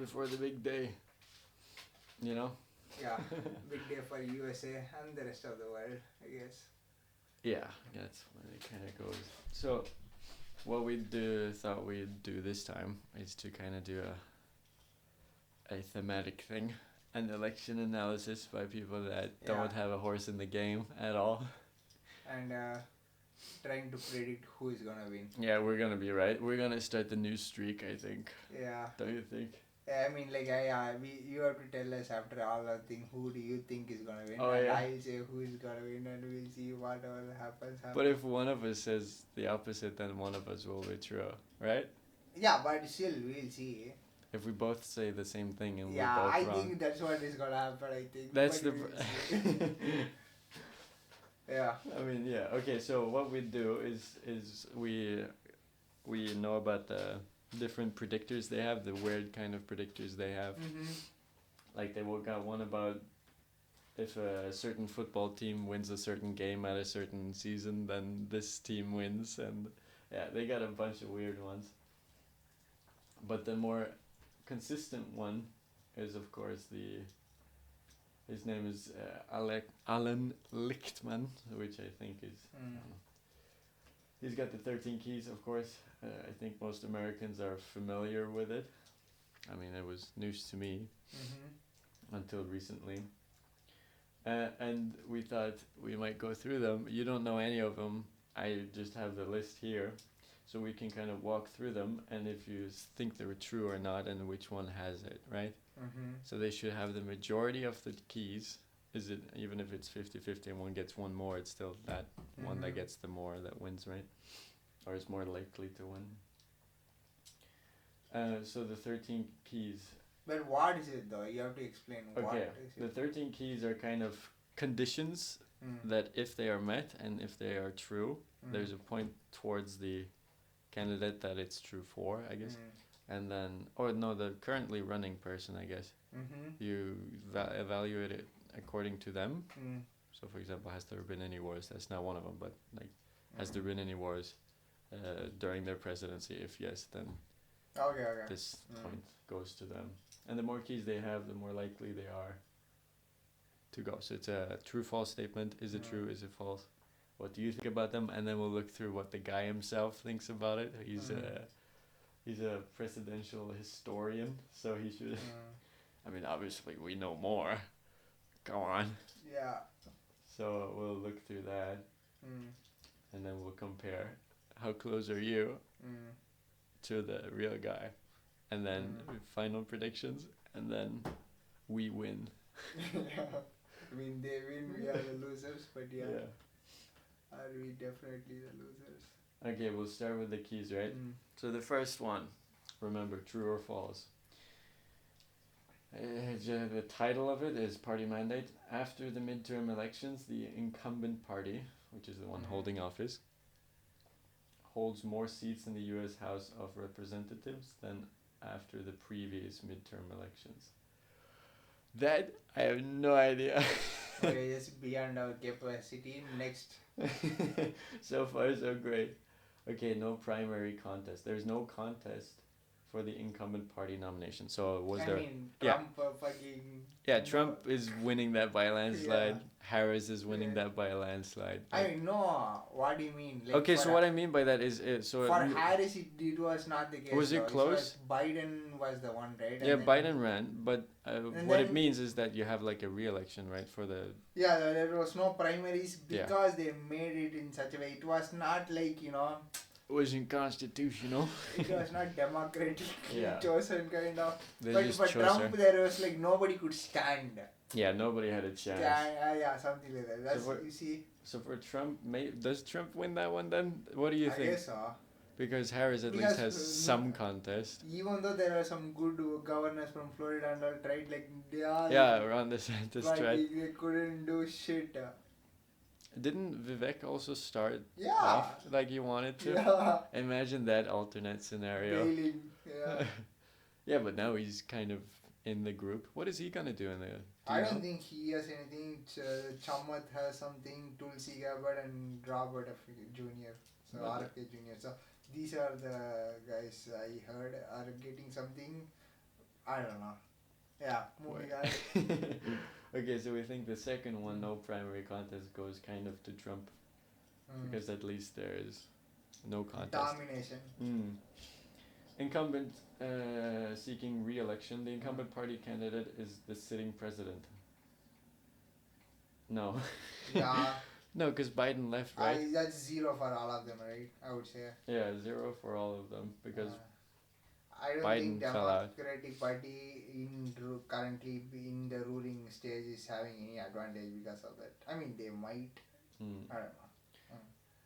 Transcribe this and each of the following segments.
before the big day. You know? Yeah, big day for USA and the rest of the world, I guess. Yeah, that's when it kind of goes. So, what thought we'd do this time is to kind of do a thematic thing, an election analysis by people that don't have a horse in the game at all. And trying to predict who is gonna win. Yeah, we're gonna be right. We're gonna start the new streak, I think. Yeah. Don't you think? I mean, like, you have to tell us after all the thing who do you think is gonna win, Oh, and yeah. I'll say who is gonna win, and we'll see whatever happens. But if one of us says the opposite, then one of us will withdraw, right? Yeah, but still, we'll see. If we both say the same thing and we're Yeah, both I wrong. think that's what is gonna happen. I think. That's But the. we'll see. Yeah. I mean, yeah. Okay, so what we do is we know about the different predictors they have, the weird kind of predictors they have. Mm-hmm. Like they got one about if a certain football team wins a certain game at a certain season, then this team wins, and yeah, they got a bunch of weird ones. But the more consistent one is, of course, his name is Alan Lichtman, which I think is. He's got the 13 keys, of course. I think most Americans are familiar with it. I mean, it was news to me until recently. And we thought we might go through them. You don't know any of them. I just have the list here. So we can kind of walk through them, and if you think they're true or not, and which one has it, right? So they should have the majority of the keys. Is it, even if it's 50-50 and one gets one more, it's still that one that gets the more that wins, right? Or is more likely to win. So the 13 keys. But what is it though? You have to explain what is it. The 13 keys are kind of conditions that if they are met and if they are true, there's a point towards the candidate that it's true for, I guess. And then, the currently running person, I guess. You evaluate it according to them. So, for example, has there been any wars? That's not one of them, but like, has there been any wars during their presidency? If yes, then this point goes to them. And the more keys they have, the more likely they are to go. So it's a true-false statement. Is it true? Is it false? What do you think about them? And then we'll look through what the guy himself thinks about it. He's a presidential historian, so he should. I mean, obviously we know more. Go on. Yeah. So we'll look through that, and then we'll compare. How close are you to the real guy? And then final predictions, and then we win. I mean, they win, we are the losers, but yeah. Are we definitely the losers? Okay, we'll start with the keys, right? So the first one, remember, true or false. The title of it is Party Mandate. After the midterm elections, the incumbent party, which is the one holding office, holds more seats in the U.S. House of Representatives than after the previous midterm elections. That, I have no idea. Okay, it's beyond our capacity. Next. So far, so great. Okay, no primary contest. There's no contest for the incumbent party nomination. So Trump fucking... Yeah, Trump is winning that by a landslide. Harris is winning that by a landslide. I know. What do you mean? Like, okay, so what I mean by that is... for Harris, it was not the case. Was it close? Biden was the one, right? Yeah, Biden ran, but what it means is that you have like a re-election, right, for the... Yeah, there was no primaries because they made it in such a way. It was not like, It wasn't constitutional. It was not democratically chosen kind of. But for Trump, there was like nobody could stand. Yeah, nobody had a chance. Yeah, something like that. That's you see. So for Trump, does Trump win that one then? What do you think? I guess so. Because Harris at least has some contest. Even though there are some good governors from Florida and all, right? Like they are. Yeah, Ron DeSantis tried. They couldn't do shit. Didn't Vivek also start off like he wanted to? Yeah. Imagine that alternate scenario. Bailing. Yeah. Yeah, but now he's kind of in the group. What is he gonna do in there? I don't think he has anything. Chamath has something. Tulsi Gabbard and Robert Jr. So RFK Jr. So these are the guys I heard are getting something. I don't know. Yeah, moving on. Okay, so we think the second one, no primary contest, goes kind of to Trump because at least there is no contest. Domination. Incumbent seeking re-election. The incumbent party candidate is the sitting president. No. Yeah. No, because Biden left, right? That's 0 for all of them, right? I would say. Yeah, 0 for all of them because I don't Biden think fell out. Democratic Party currently in the ruling stage is having any advantage because of that. I mean, they might. I don't know.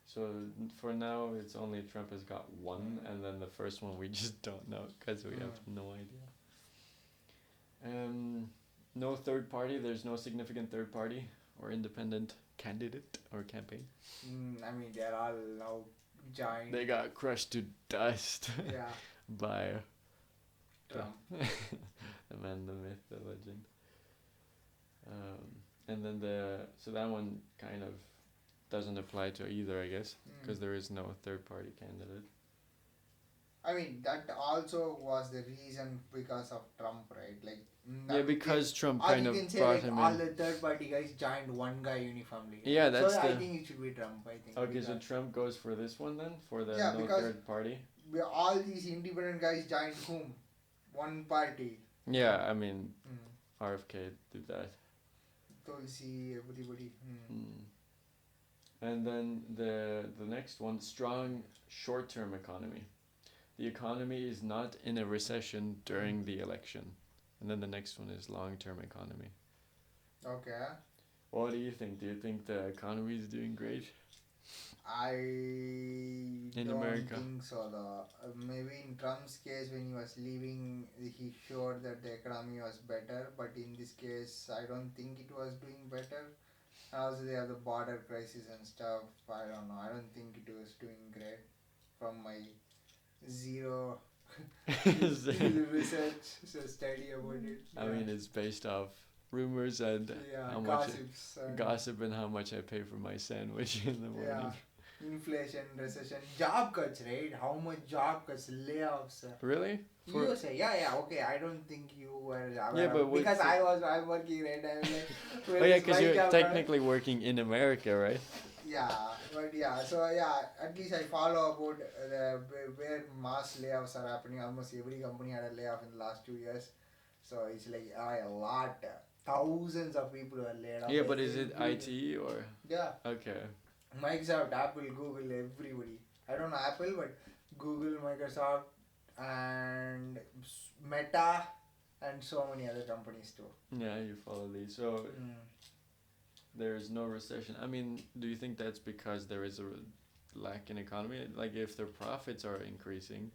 So for now, it's only Trump has got one, and then the first one we just don't know because we have no idea. No third party. There's no significant third party or independent candidate or campaign. I mean, they're all now joined. They got crushed to dust. Yeah. By Trump. the man, the myth, the legend. And then so that one kind of doesn't apply to either, I guess, because there is no third party candidate. I mean, that also was the reason because of Trump, right? Like. Yeah, because Trump kind of brought him all in. the third party guys joined one guy uniformly. Yeah, that's I think it should be Trump, I think. Okay, so Trump goes for this one then? For the no third party? All these independent guys joined whom? One party. Yeah, I mean, RFK did that. Tulsi, everybody. And then the next one, strong short-term economy. The economy is not in a recession during the election. And then the next one is long-term economy. Okay. What do you think? Do you think the economy is doing great? In America? Think so though. Maybe in Trump's case, when he was leaving, he showed that the economy was better. But in this case, I don't think it was doing better. Also, they have the border crisis and stuff. I don't know. I don't think it was doing great. From my zero research study about it. I mean, it's based off rumors and how gossips much gossip and how much I pay for my sandwich in the morning. Yeah. Inflation, recession, job cuts, right? How much job cuts, layoffs? Really? USA, yeah, okay. I don't think you were aware but because I'm working right now. Like, oh yeah, because you're technically working in America, right? Yeah, but yeah, so yeah, at least I follow about where mass layoffs are happening. Almost every company had a layoff in the last 2 years. So it's like a lot, thousands of people were laid off. Yeah, but is it IT or? Yeah. Okay. Microsoft, Apple, Google, everybody. I don't know Apple, but Google, Microsoft, and Meta, and so many other companies too. Yeah, you follow these. So there is no recession. I mean, do you think that's because there is a lack in economy? Like if their profits are increasing?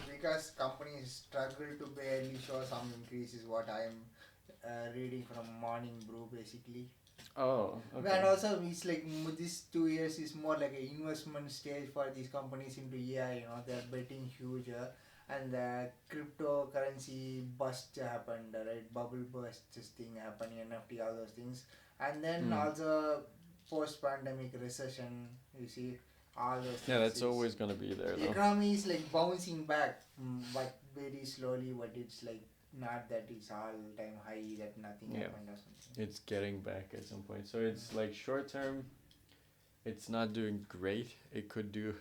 Because companies struggle to barely show some increase is what I am reading from Morning Brew basically. Oh, okay. And also it's like this 2 years is more like an investment stage for these companies into AI, they're betting huge and the cryptocurrency bust happened, right? Bubble burst thing happened, NFT, all those things. And then also post-pandemic recession, you see, all those things. Yeah, that's always going to be there though. The economy is like bouncing back, but very slowly, but it's like not that it's all-time high that nothing happened or something. It's getting back at some point. So it's like short-term, it's not doing great. It could do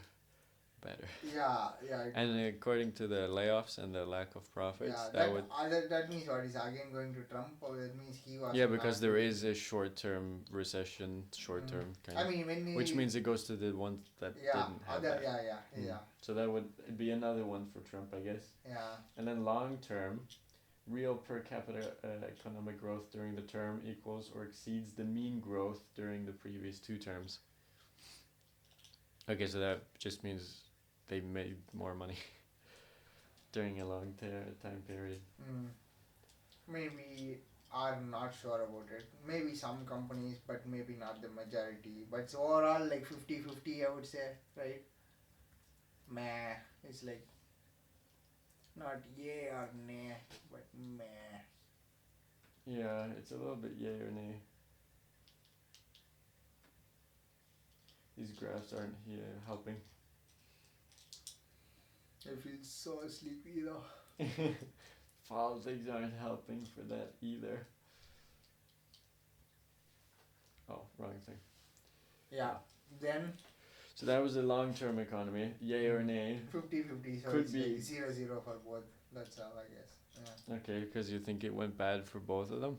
better. Yeah. And according to the layoffs and the lack of profits, that means what is again going to Trump, or that means he was. Yeah, because there is a short-term recession, short-term kind of. I mean, which means it goes to the ones that didn't have that. Yeah. So that would be another one for Trump, I guess. Yeah. And then long-term, real per capita economic growth during the term equals or exceeds the mean growth during the previous 2 terms. Okay, so that just means they made more money during a long time period. Maybe I'm not sure about it. Maybe some companies, but maybe not the majority. But it's overall like 50-50, I would say, right? Meh. It's like not yay or nay, but meh. Yeah, it's a little bit yay or nay. These graphs aren't helping. I feel so sleepy though. Politics aren't helping for that either. Oh, wrong thing. Yeah. Then So that was the long-term economy. Yay or nay? 50-50, so Could it's be. like 0-0 for both. That's all, I guess. Yeah. Okay, because you think it went bad for both of them?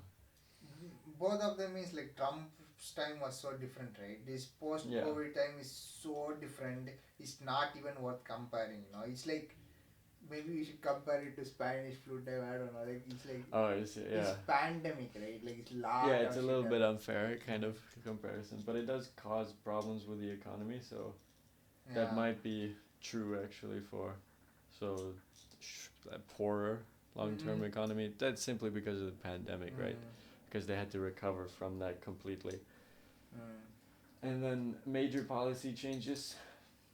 Both of them is like Trump's time was so different, right? This Yeah. post-COVID time is so different. It's not even worth comparing. It's like maybe we should compare it to Spanish flu time. I don't know. Like it's like Oh, it's it's pandemic, right? Like it's lot. Yeah, it's of a little shit bit unfair kind of comparison, but it does cause problems with the economy, so that Yeah. might be true actually for a poorer long-term Mhm. economy. That's simply because of the pandemic, right? Mm. Because they had to recover from that completely. Mm. And then major policy changes.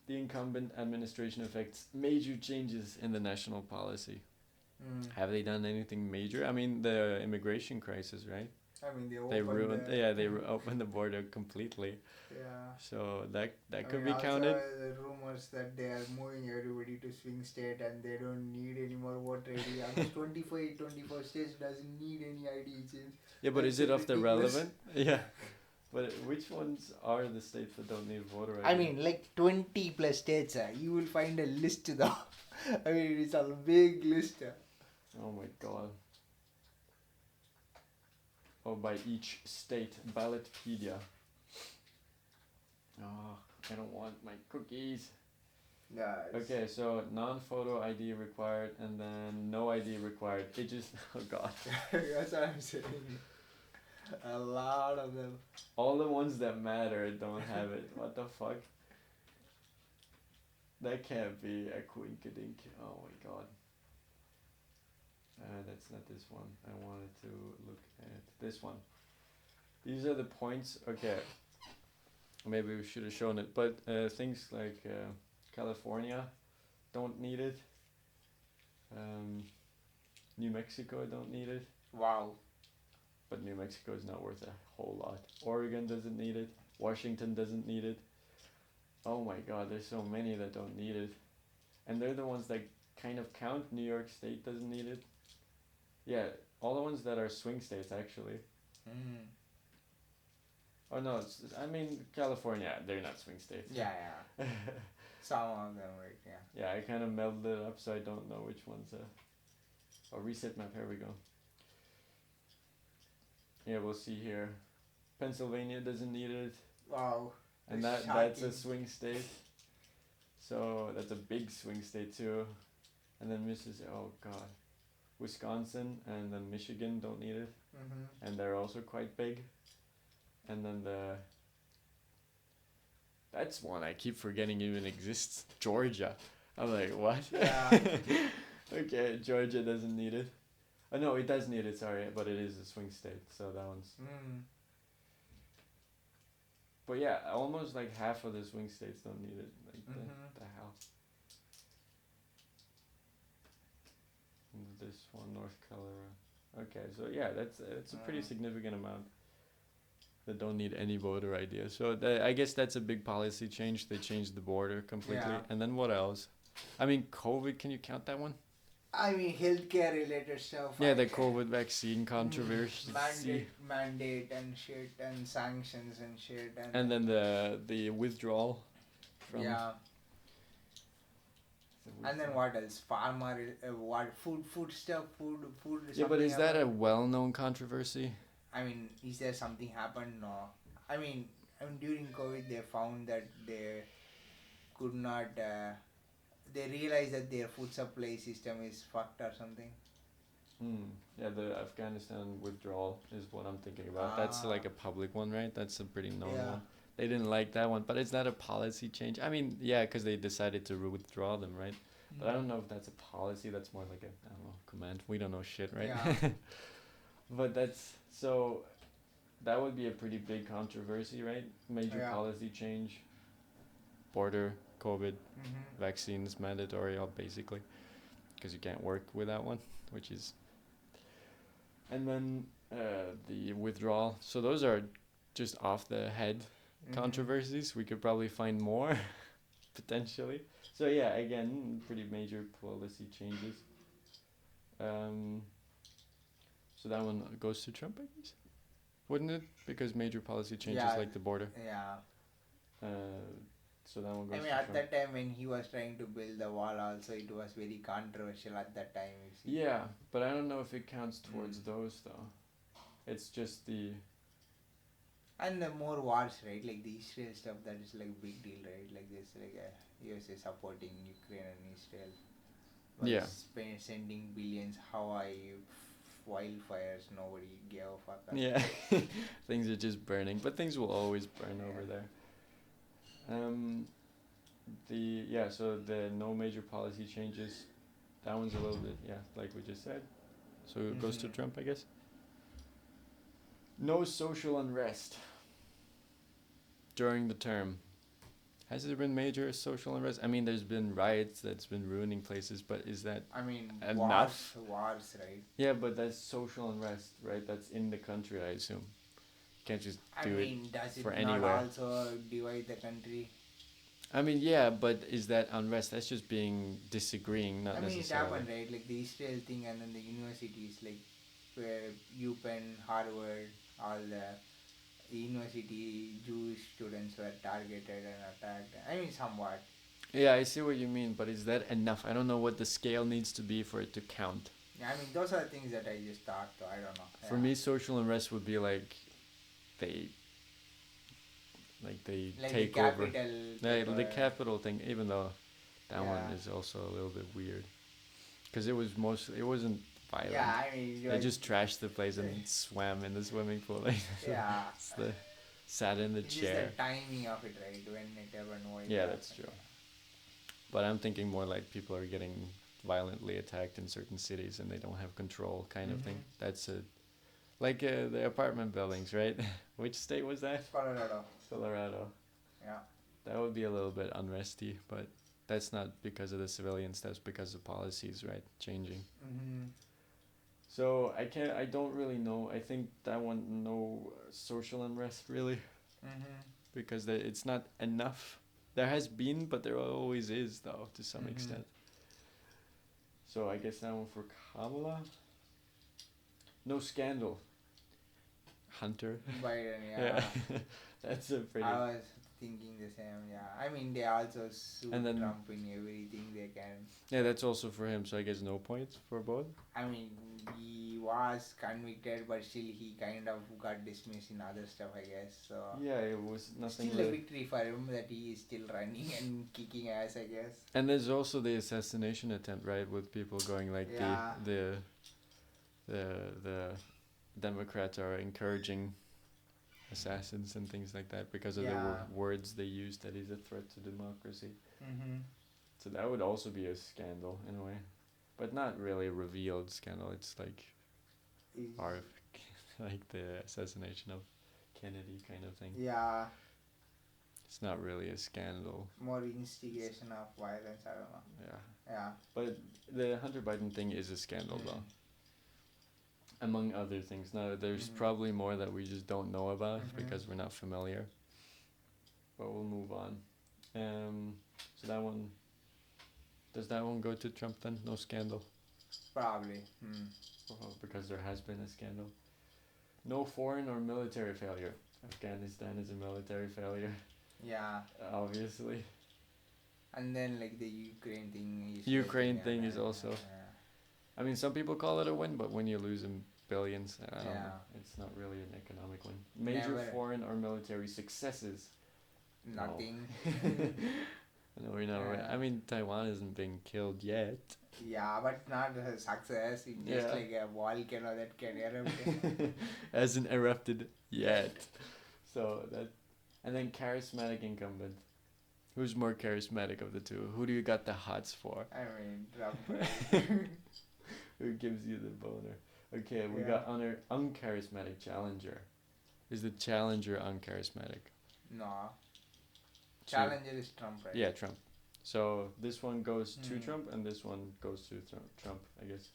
The incumbent administration affects major changes in the national policy. Mm. Have they done anything major? I mean, the immigration crisis, right? I mean, They opened ruined. the, Yeah, they opened the border completely. Yeah. So that I could mean, be counted. also the rumors that they are moving everybody to swing state and they don't need any more voter ID. Almost 24 states doesn't need any ID. It seems. Yeah, but That's is it of the ridiculous. relevant? Yeah. But which ones are the states that don't need voter ID? I mean, like 20 plus states. You will find a list though. I mean, it's a big list. Oh my god. Oh, by each state. Ballotpedia. Oh, I don't want my cookies. Yeah. Okay, so non-photo ID required and then no ID required. It just, oh god. That's what I'm saying. A lot of them. All the ones that matter don't have it. What the fuck? That can't be a quinkadink. Oh my god. That's not this one. I wanted to look at this one. These are the points. Okay. Maybe we should have shown it. But things like California don't need it. New Mexico don't need it. Wow. But New Mexico is not worth a whole lot. Oregon doesn't need it. Washington doesn't need it. Oh my god, there's so many that don't need it. And they're the ones that kind of count. New York State doesn't need it. Yeah, all the ones that are swing states actually. Mm. Oh no, I mean California, they're not swing states. Yeah, yeah. Some of them, right? Yeah. Yeah, I kind of melded it up so I don't know which ones. Oh, reset map, here we go. Yeah, we'll see here. Pennsylvania doesn't need it. Wow. And That's that's a shocking. swing state. So that's a big swing state too. And then oh god. Wisconsin and then Michigan don't need it. Mm-hmm. And they're also quite big. And then that's one I keep forgetting even exists. Georgia. I'm like, what? Yeah. Okay, Georgia doesn't need it. Oh no, it does need it, sorry, but it is a swing state, so that one's. Mm. But yeah, almost like half of the swing states don't need it. Like Mhm. the hell. And this one, North Carolina. Okay, so yeah, it's a pretty significant amount that don't need any voter ID. So I guess that's a big policy change. They changed the border completely. Yeah. And then what else? I mean, COVID, can you count that one? I mean, healthcare related stuff. Yeah, the like, COVID vaccine controversy. mandate and shit and sanctions and shit And then the withdrawal from. yeah. And then what else? Farmer, what food stuff, food. Yeah, but is that happened? a well-known controversy? I mean, is there something happened? No. I mean during COVID they found that they could not. They realized that their food supply system is fucked or something. Yeah, the Afghanistan withdrawal is what I'm thinking about. That's like a public one, right? That's a pretty known one. They didn't like that one, but it's not a policy change. I mean, yeah, because they decided to withdraw them, right? But I don't know if that's a policy. That's more like a, I don't know, command. We don't know shit, right? Yeah. But that would be a pretty big controversy, right? Major policy change. Border, COVID, vaccines mandatory, all basically, because you can't work without one, which is. And then the withdrawal. So those are just off the head controversies. We could probably find more, potentially. So yeah, again, pretty major policy changes. Um, so that one goes to Trump, I guess. Wouldn't it? Because major policy changes Yeah, like the border. yeah. So that one goes I mean, to at Trump. that time when he was trying to build the wall, also it was very controversial at that time. You see. Yeah, but I don't know if it counts towards those though. It's just the And the more wars, right? Like the Israel stuff, that is like big deal, right? Like this, like USA supporting Ukraine and Israel by sending billions. Hawaii wildfires, nobody gave a fuck. Yeah, things are just burning, but things will always burn over there. So the no major policy changes, that one's a little bit like we just said. So it goes to Trump, I guess. No social unrest during the term. Has there been major social unrest? I mean, there's been riots that's been ruining places, but is that enough? Wars, right? Yeah, but that's social unrest, right? That's in the country, I assume. You can't just do it does for it anywhere. not also divide the country? I mean, yeah, but is that unrest? That's just being disagreeing, not necessarily. It happened, right? Like the Israel thing, and then the universities, like where UPenn, Harvard, all the university Jewish students were targeted and attacked. I mean, somewhat. Yeah, I see what you mean, but is that enough? I don't know what the scale needs to be for it to count. Yeah, I mean, those are things that I just thought, though. I don't know. For me, social unrest would be like they take the over. The capital thing, even though that one is also a little bit weird. Because it wasn't violent. Yeah, I mean... They just trashed the place and swam in the swimming pool. Yeah. Sat in the chair. It's the timing of it, right? When it ever Yeah, that's true. But I'm thinking more like people are getting violently attacked in certain cities and they don't have control kind of thing. That's like the apartment buildings, right? Which state was that? Colorado. Yeah. That would be a little bit unresty, but that's not because of the civilians. That's because of policies, right? Changing. So I don't really know. I think that one, no social unrest really, because it's not enough. There has been, but there always is, though, to some extent. So I guess that one for Kamala. No scandal. Hunter. Biden, yeah. That's a pretty... I was thinking the same, yeah. I mean, they also sue Trump in everything they can. Yeah, that's also for him, so I guess no points for both? I mean, he was convicted, but still he kind of got dismissed in other stuff, I guess, so... Yeah, it was nothing... Still a victory for him that he is still running and kicking ass, I guess. And there's also the assassination attempt, right, with people going like the Democrats are encouraging assassins and things like that because of the words they use that he's a threat to democracy. So that would also be a scandal in a way, but not really a revealed scandal. It's like like the assassination of Kennedy kind of thing. Yeah. It's not really a scandal. More instigation of violence, I don't know. Yeah. But the Hunter Biden thing is a scandal though. Among other things. Now, there's probably more that we just don't know about because we're not familiar. But we'll move on. So that one... Does that one go to Trump then? No scandal? Probably. Because there has been a scandal. No foreign or military failure. Afghanistan is a military failure. Yeah. Obviously. And then like the Ukraine thing is also... I mean, some people call it a win, but when you lose in billions, I don't know. It's not really an economic win. Major foreign or military successes. Nothing. No, we're not. I mean, Taiwan isn't being killed yet. Yeah, but not a success. It's just like a volcano that can erupt. Hasn't erupted yet. So that, and then charismatic incumbent. Who's more charismatic of the two? Who do you got the hots for? I mean, Trump. Who gives you the boner? Okay, we got uncharismatic challenger. Is the challenger uncharismatic? No. Challenger is Trump, right? Yeah, Trump. So this one goes to Trump and this one goes to Trump, I guess.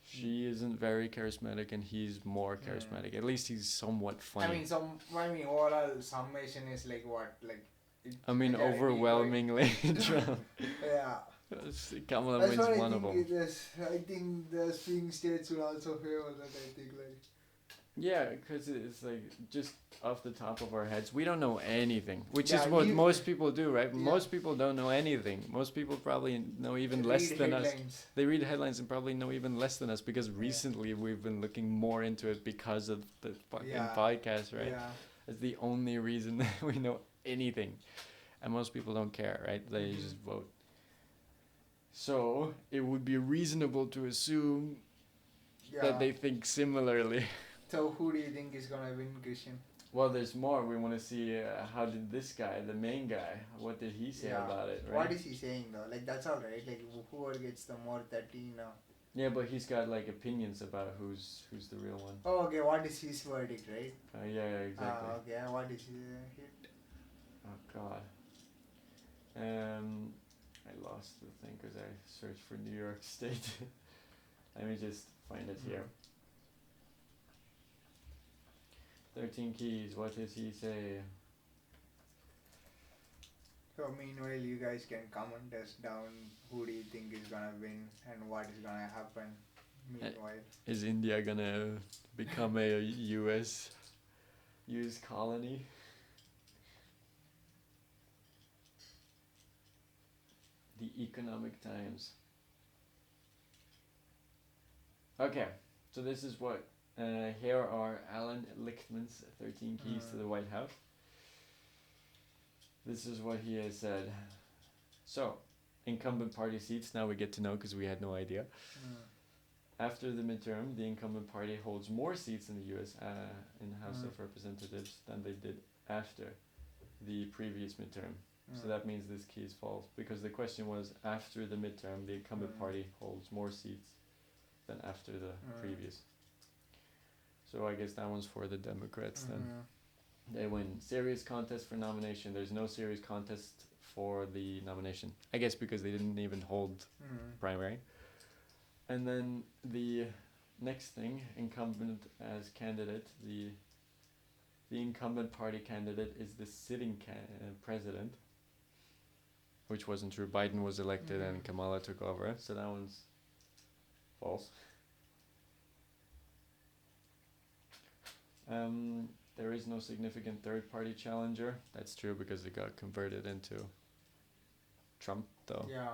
She isn't very charismatic and he's more charismatic. At least he's somewhat funny. I mean, overall summation is like what? Like... overwhelmingly Trump. Yeah. Kamala That's wins what I one of think them. it is. I think the swing states will also favor that. I think like. Yeah, because it's like just off the top of our heads, we don't know anything, which is Yeah, what you most people do, right? yeah. Most people don't know anything. Most people probably know even less read than us. headlines. They read headlines and probably know even less than us because Yeah. recently we've been looking more into it because of the fucking Yeah. podcast, right? Yeah. It's the only reason that we know anything. And most people don't care, right? They Mhm. just vote. So it would be reasonable to assume Yeah. that they think similarly. So who do you think is gonna win, Christian? Well, there's more. We want to see how did this guy, the main guy, what did he say Yeah. about it, right? What is he saying though? Like that's all right. Like whoever gets the more 13 now. Yeah, but he's got like opinions about who's the real one. Oh, okay. What is his verdict, right? Yeah, exactly. Okay. What is it? Oh God. I lost the thing because I searched for New York State. Let me just find it here. 13 keys. What does he say? So meanwhile, you guys can comment us down. Who do you think is gonna win and what is gonna happen? Meanwhile, Is India gonna become a U.S. colony? The Economic Times. Okay, so this is what here are Alan Lichtman's 13 keys to the White House. This is what he has said. So, incumbent party seats, now we get to know because we had no idea. After the midterm, the incumbent party holds more seats in the U.S. In the House of Representatives than they did after the previous midterm. So that means this key is false because the question was after the midterm, the incumbent party holds more seats than after the previous. So I guess that one's for the Democrats then. They win. Serious contest for nomination. There's no serious contest for the nomination. I guess because they didn't even hold primary. And then the next thing, incumbent as candidate, the incumbent party candidate is the sitting president, which wasn't true. Biden was elected and Kamala took over, so that one's false. There is no significant third party challenger. That's true because it got converted into Trump though. Yeah.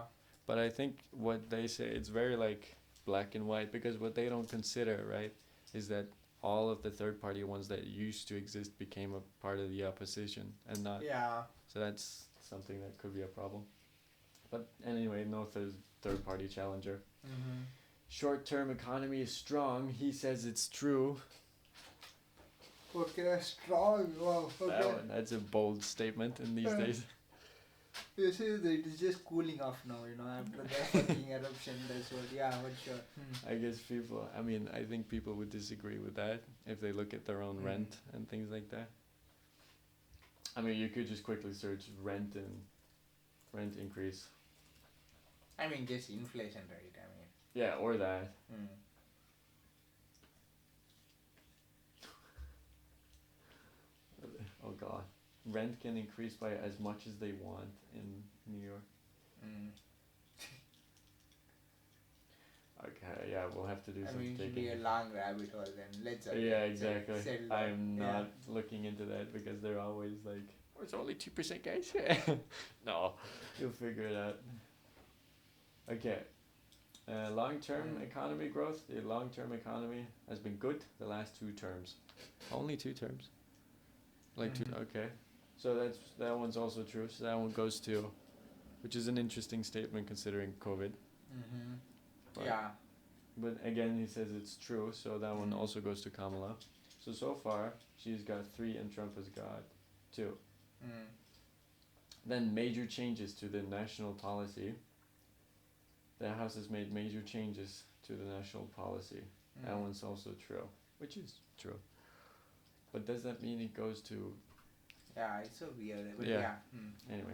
But I think what they say, it's very like black and white because what they don't consider, right, is that all of the third party ones that used to exist became a part of the opposition and not. Yeah. So that's something that could be a problem. But anyway, no third party challenger. Short term economy is strong. He says it's true. Okay, strong. Wow. Okay. That's a bold statement in these days. You see, it is just cooling off now, after the fucking eruption. That's what, yeah, for sure. I guess I think people would disagree with that if they look at their own rent and things like that. I mean, you could just quickly search rent increase. I mean, just inflation rate, I mean. Yeah, or that. Oh God. Rent can increase by as much as they want in New York. Okay, yeah, we'll have to do some it should digging. be a long rabbit hole then. Let's Yeah, exactly. settle I'm down. not looking into that because they're always like, oh, it's only 2%, guys. No, you'll figure it out. Okay. Long-term economy growth. The long-term economy has been good the last 2 terms. Only 2 terms? Like 2, okay. So that one's also true. So that one goes to, which is an interesting statement considering COVID. But again, he says it's true, so that one also goes to Kamala. So far, she's got 3 and Trump has got 2. Then major changes to the national policy. The House has made major changes to the national policy. That one's also true, which is true. But does that mean it goes to... Yeah, it's so weird. But yeah. Anyway.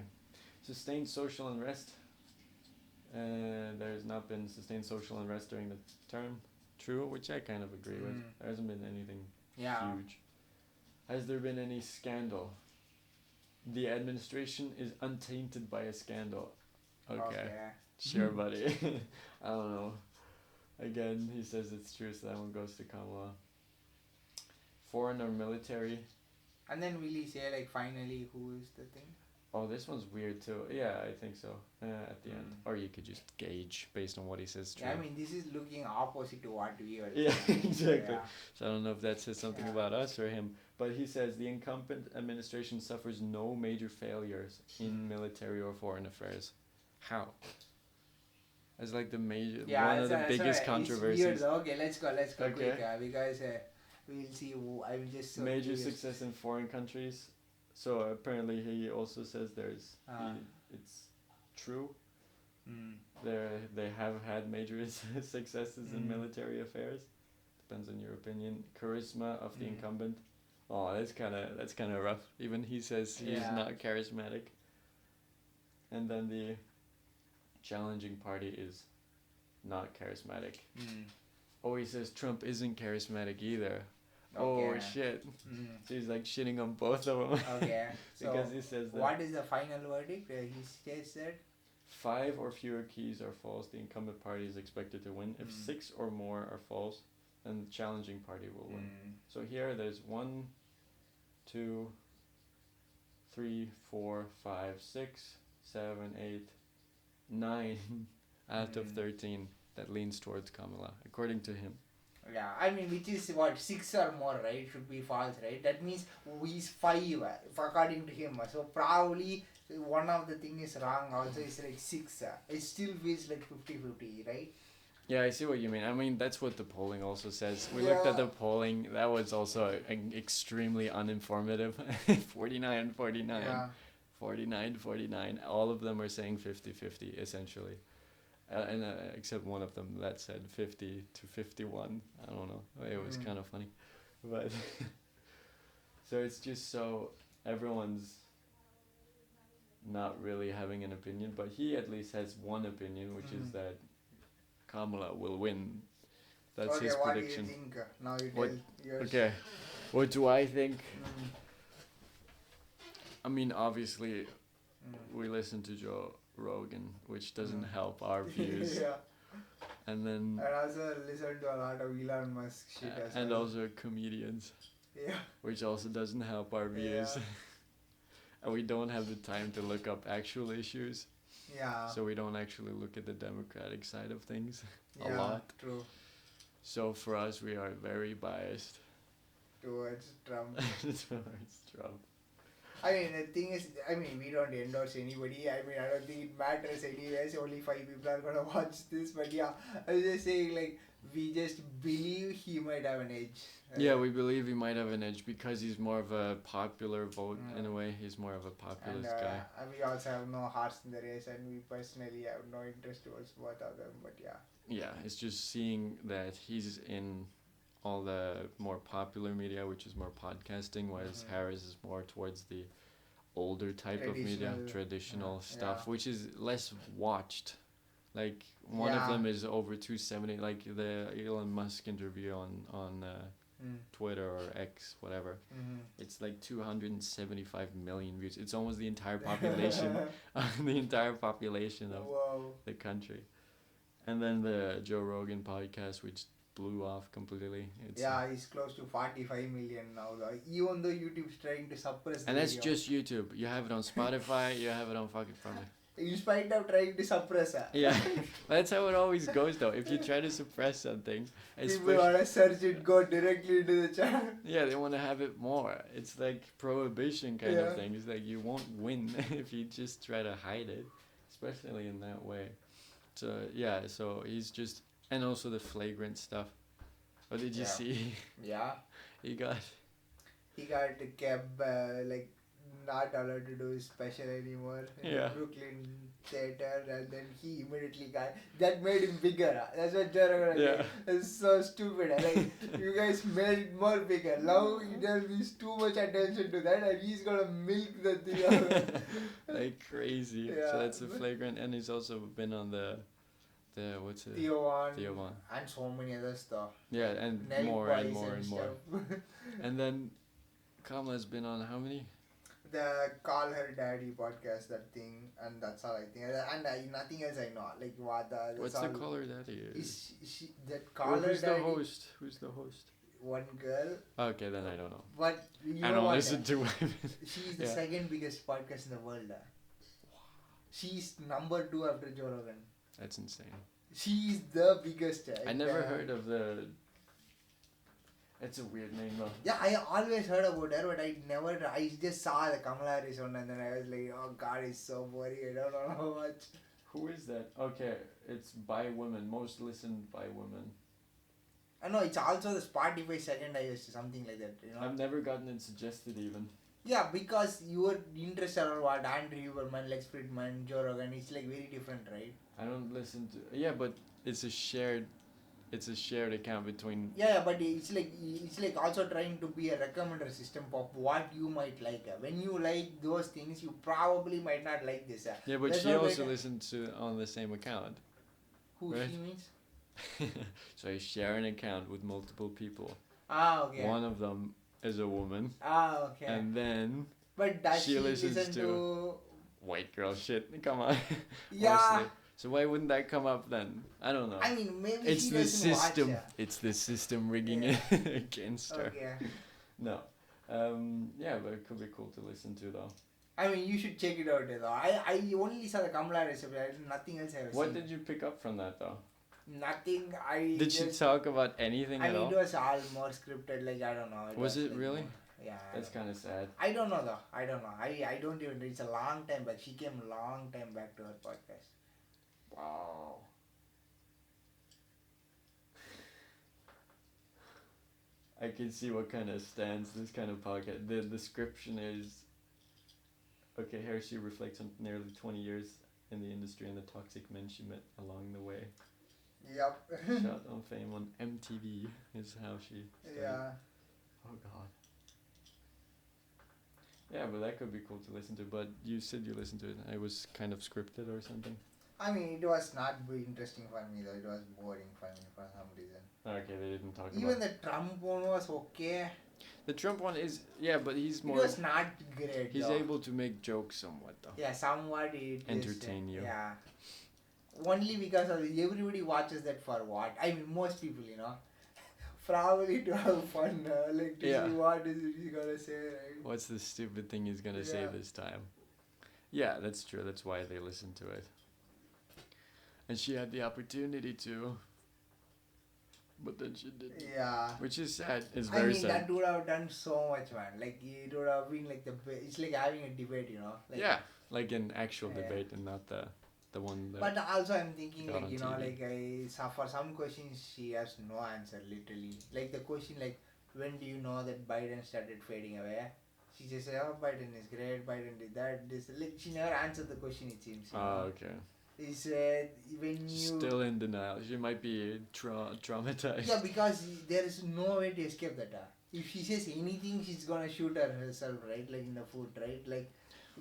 Sustained social unrest. There's not been sustained social unrest during the term. True, which I kind of agree with. There hasn't been anything huge. Has there been any scandal? The administration is untainted by a scandal. Okay. Sure, buddy. I don't know. Again, he says it's true, so that one goes to Kamala. Foreign or military? And then will he say like finally who is the thing? Oh, this one's weird too. Yeah, I think so. At the end. Or you could just gauge based on what he says true. Yeah, I mean, this is looking opposite to what we were Yeah, saying. exactly. Yeah. So I don't know if that says something about us or him. But he says the incumbent administration suffers no major failures in military or foreign affairs. How? As like the major, one of the biggest controversies. It's weird. Okay, let's go Okay. quick because we'll see. I will just Major success in foreign countries. So apparently he also says it's true. They have had major successes in military affairs. Depends on your opinion. Charisma of the incumbent. Oh, that's kind of rough. Even he says he's not charismatic. And then the challenging party is not charismatic. Oh, he says Trump isn't charismatic either. Okay. Oh shit! So he's like shitting on both of them. Okay. Because so he says that. What is the final verdict? He says that 5 or fewer keys are false, the incumbent party is expected to win. If 6 or more are false, then the challenging party will win. So here there's 1, 2, 3, 4, 5, 6, 7, 8, 9 out of 13 that leans towards Kamala, according to him. Yeah, I mean, which is what, 6 or more, right? Should be false, right? That means he's 5, if according to him. So probably one of the thing is wrong. Also, it's like 6. It still feels like 50-50, right? Yeah, I see what you mean. I mean, that's what the polling also says. We looked at the polling. That was also extremely uninformative. 49, 49. Yeah. 49, 49. All of them are saying 50-50, essentially. And except one of them that said 50 to 51. I don't know. It was kind of funny. But so it's just so everyone's not really having an opinion. But he at least has one opinion, which is that Kamala will win. That's his prediction. What do you think? Now you tell yours. Okay. What do I think? I mean, obviously, we listen to Joe Rogan, which doesn't help our views. And then... And also listen to a lot of Elon Musk shit as well. And also comedians. Which also doesn't help our views. And we don't have the time to look up actual issues. So we don't actually look at the Democratic side of things a lot. True. So for us, we are very biased. Towards Trump. Towards Trump. I mean, the thing is, we don't endorse anybody. I don't think it matters anyways. Only 5 people are gonna watch this. But yeah, I was just saying, like, we just believe he might have an edge. Yeah, we believe he might have an edge because he's more of a popular vote in a way. He's more of a populist guy. And we also have no hearts in the race, and we personally have no interest towards both of them. But yeah. Yeah, it's just seeing that he's in all the more popular media, which is more podcasting, whereas Harris is more towards the older type of media, traditional stuff, which is less watched. Like one of them is over 270, like the Elon Musk interview on Twitter or X, whatever. It's like 275 million views. It's almost the entire population, the entire population of the country. And then the Joe Rogan podcast, which blew off completely. He's close to 45 million now, though. Even though YouTube's trying to suppress the that's video. Just YouTube. You have it on Spotify, you have it on fucking Funny. In spite of trying to suppress it. Yeah, that's how it always goes, though. If you try to suppress something, people want to search it, go directly into the channel. Yeah, they want to have it more. It's like prohibition kind of thing. It's like you won't win if you just try to hide it, especially in that way. So yeah, so he's just, and also the flagrant stuff. What did you see? Yeah. He got kept like not allowed to do his special anymore in the Brooklyn theater, and then he immediately got that made him bigger. That's what Joe Rogan It's so stupid. Like you guys made it more bigger. Now there is too much attention to that, and he's gonna milk the thing. Like crazy. So that's a flagrant, and he's also been on the what's it? Theo Von. And so many other stuff. Yeah, and more and more and more. And then Kamala's been on how many? The Call Her Daddy podcast, that thing, and that's all I think. And nothing else I know. Like what the. What's the caller daddy? Is she that Call Her Who's Daddy? the host? Who's the host? One girl. Okay, then I don't know. But you I know don't what? listen to women. She's the Yeah. second biggest podcast in the world. She's number 2 after Joe Rogan. That's insane. She's the biggest. I never heard of the. It's a weird name though. Yeah, I always heard about her, but I just saw the Kamala Harris one, and then I was like, oh god, it's so boring. I don't know how much. Who is that? Okay, it's by women. Most listened by women. I know it's also the Spotify second highest, something like that. You know. I've never gotten it suggested even. Yeah, because your interests are what Andrew Huberman, Lex Friedman, Joe Rogan. It's like very different, right? I don't listen to. Yeah, but it's a shared account between. Yeah, but it's like also trying to be a recommender system of what you might like. When you like those things, you probably might not like this. Yeah, but That's she not also like listens to on the same account. who right? she means? So I share an account with multiple people. Ah, okay. One of them is a woman, Ah, okay. and then But does she she listens listen to? white girl shit. Come on. Yeah. Mostly. So why wouldn't that come up then? I don't know. I mean, maybe It's she the doesn't system. watch. It's the system rigging Yeah. it against her. Okay. No. Yeah, but it could be cool to listen to though. I mean, you should check it out though. I only saw the Kamala recipe. Nothing else I've What seen. did you pick up from that though? Nothing. I Did she just, talk about anything I at mean, all? it was all more scripted. Like I don't know. Was it like really? more- yeah. I That's don't know. kind of sad. I don't know though. I don't know. I don't even. It's a long time back. She came long time back to her podcast. Wow. I can see what kind of stands this kind of podcast. The description is okay. Here she reflects on nearly 20 years in the industry and the toxic men she met along the way. Yep. Shot on fame on MTV is how she. started. Yeah. Oh God. Yeah, but that could be cool to listen to. But you said you listened to it. It was kind of scripted or something. I mean, it was not very interesting for me though. It was boring for me for some reason. Okay, they didn't talk Even about. the Trump one was okay. The Trump one is but he's It more. was not great. He's though. able to make jokes somewhat though. Yeah, somewhat it Entertain you. Yeah. Only because of everybody watches that for what? I mean, most people, you know, probably to have fun, like to Yeah. see what is he gonna say. Right? What's the stupid thing he's gonna say Yeah. this time? Yeah, that's true. That's why they listen to it. And she had the opportunity to, but then she didn't. Yeah. Which is sad. It's I very mean, sad. that would have done so much, man. Like, it would have been like it's like having a debate, you know. Like, Yeah, like an actual Yeah. debate and not the one that. But also, I'm thinking, got like, on you know, TV. for some questions, she has no answer, literally. Like, the question, like, when do you know that Biden started fading away? She just said, oh, Biden is great, Biden did that, this. Like, she never answered the question, it seems. You know? Okay. He said, when you. Still in denial. She might be traumatized. Yeah, because there is no way to escape that. If she says anything, she's gonna shoot herself, right? Like, in the foot, right? Like,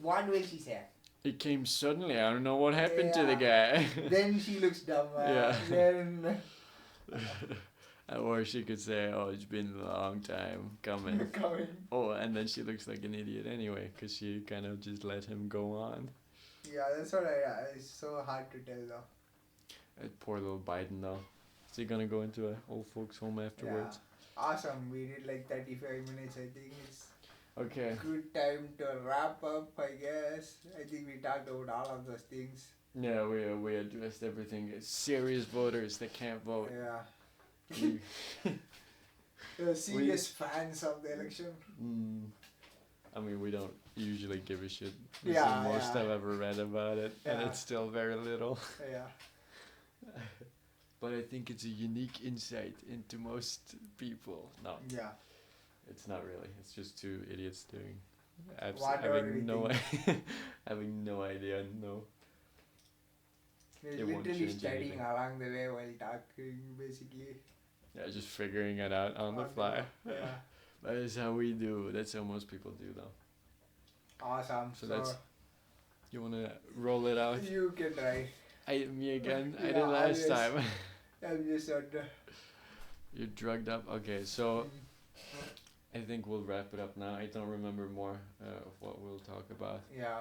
what will she say? It came suddenly. I don't know what happened to the guy. Then she looks dumb. Yeah. Then. Or she could say, "Oh, it's been a long time coming." Coming. Oh, and then she looks like an idiot anyway, because she kind of just let him go on. Yeah, that's what it's so hard to tell though. That poor little Biden though. Is he gonna go into a old folks home afterwards? Yeah. Awesome. We did like 35 minutes. I think it's Okay. good time to wrap up, I guess. I think we talked about all of those things. Yeah, we addressed everything. Serious voters that can't vote. Yeah. We- The serious fans of the election. I mean, we don't usually give a shit. This Yeah, is the most yeah. I've ever read about it, and Yeah. it's still very little. Yeah. But I think it's a unique insight into most people. No, Yeah. it's not really. It's just two idiots doing, Whatever we having no, having no idea. No. We're They won't literally change studying anything. along the way while talking, basically. Yeah, just figuring it out on the fly. Yeah. That is how we do. That's how most people do, though. Awesome. So that's- You wanna roll it out? You can try. Me again. I Yeah, did last always. time. I'm just on the. You're drugged up. Okay, so I think we'll wrap it up now. I don't remember more of what we'll talk about. Yeah.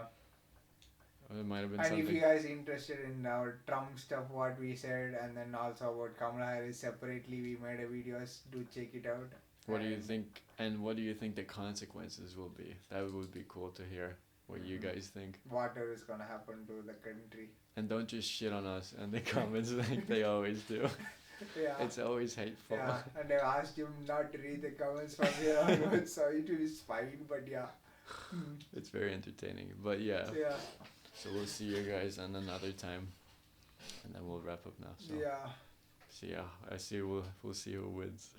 It might have been And something. if you guys interested in our Trump stuff, what we said, and then also about Kamala Harris separately, we made a videos. Do check it out. What do you think? And what do you think the consequences will be? That would be cool to hear. What you guys think. Whatever is gonna happen to the country. And don't just shit on us in the comments like they always do. Yeah. It's always hateful. Yeah, and I asked him not to read the comments from here onwards, so it is fine, but yeah. It's very entertaining. But yeah. Yeah. So we'll see you guys on another time. And then we'll wrap up now. So Yeah. see ya. We'll see who wins.